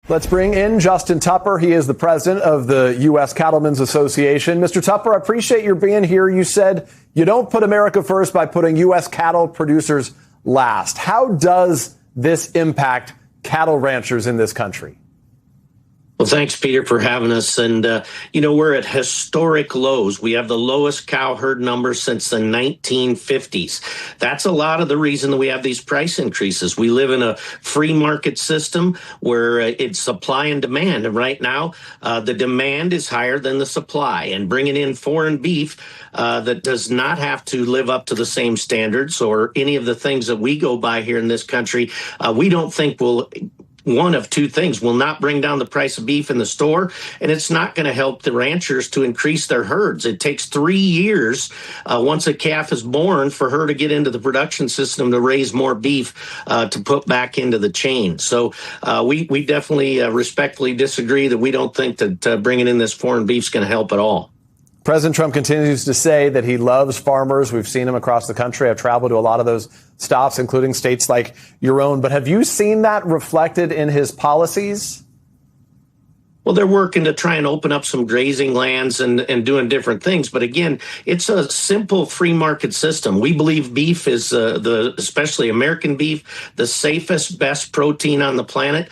Let's bring in Justin Tupper. He is the president of the U.S. Cattlemen's Association. Mr. Tupper, I appreciate your being here. You said you don't put America first by putting U.S. cattle producers last. How does this impact cattle ranchers in this country? Well, thanks, Peter, for having us. And, we're at historic lows. We have the lowest cow herd numbers since the 1950s. That's a lot of the reason that we have these price increases. We live in a free market system where it's supply and demand. And right now, the demand is higher than the supply. And bringing in foreign beef that does not have to live up to the same standards or any of the things that we go by here in this country, we don't think will. One of two things will not bring down the price of beef in the store, and it's not going to help the ranchers to increase their herds. It takes 3 years once a calf is born for her to get into the production system to raise more beef to put back into the chain. So we definitely respectfully disagree that we don't think that bringing in this foreign beef is going to help at all. President Trump continues to say that he loves farmers. We've seen him across the country. I've traveled to a lot of those stops, including states like your own. But have you seen that reflected in his policies? Well, they're working to try and open up some grazing lands and doing different things. But again, it's a simple free market system. We believe beef is especially American beef, the safest, best protein on the planet.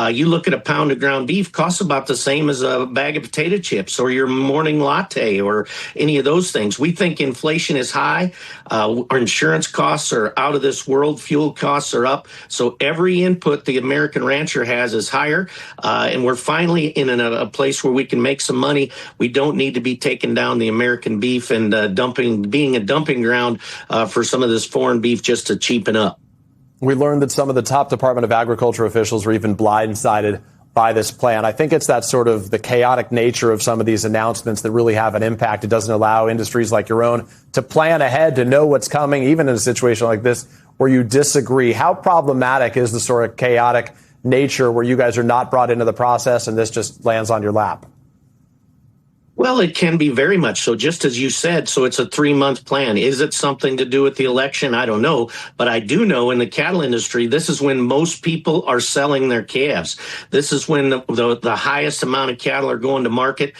You look at a pound of ground beef, costs about the same as a bag of potato chips or your morning latte or any of those things. We think inflation is high. Our insurance costs are out of this world. Fuel costs are up. So every input the American rancher has is higher. And we're finally in a place where we can make some money. We don't need to be taking down the American beef and being a dumping ground for some of this foreign beef just to cheapen up. We learned that some of the top Department of Agriculture officials were even blindsided by this plan. I think it's that sort of the chaotic nature of some of these announcements that really have an impact. It doesn't allow industries like your own to plan ahead, to know what's coming, even in a situation like this where you disagree. How problematic is the sort of chaotic nature where you guys are not brought into the process and this just lands on your lap? Well, it can be very much so, just as you said. So it's a 3-month plan. Is it something to do with the election? I don't know. But I do know in the cattle industry, this is when most people are selling their calves. This is when the highest amount of cattle are going to market.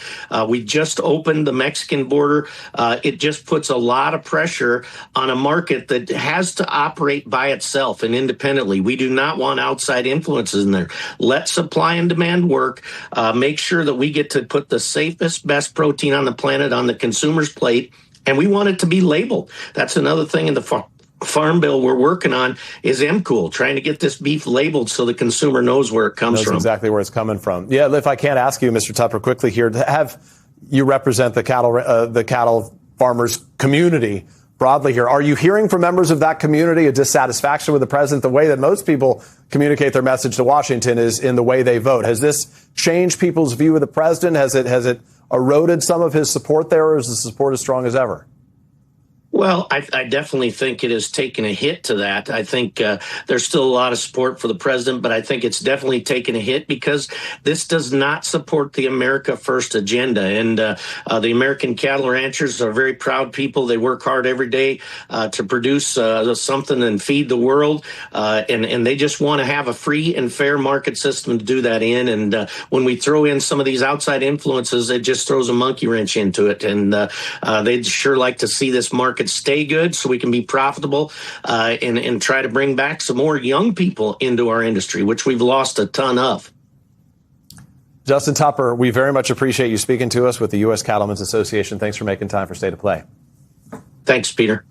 We just opened the Mexican border. It just puts a lot of pressure on a market that has to operate by itself and independently. We do not want outside influences in there. Let supply and demand work. Make sure that we get to put the safest, best protein on the planet on the consumer's plate, and we want it to be labeled. That's another thing in the farm bill we're working on is MCOOL, trying to get this beef labeled so the consumer knows where it comes from. Exactly where it's coming from. Yeah, if I can't ask you, Mr. Tupper, quickly here, have you represent the cattle farmers community broadly here. Are you hearing from members of that community a dissatisfaction with the president? The way that most people communicate their message to Washington is in the way they vote. Has this changed people's view of the president? Has it eroded some of his support there, or is the support as strong as ever? Well, I definitely think it has taken a hit to that. I think there's still a lot of support for the president, but I think it's definitely taken a hit because this does not support the America First agenda. And the American cattle ranchers are very proud people. They work hard every day to produce something and feed the world. And they just want to have a free and fair market system to do that in. And when we throw in some of these outside influences, it just throws a monkey wrench into it. And they'd sure like to see this market stay good so we can be profitable and try to bring back some more young people into our industry, which we've lost a ton of. Justin Tupper, we very much appreciate you speaking to us with the U.S. Cattlemen's Association. Thanks for making time for State of Play. Thanks, Peter.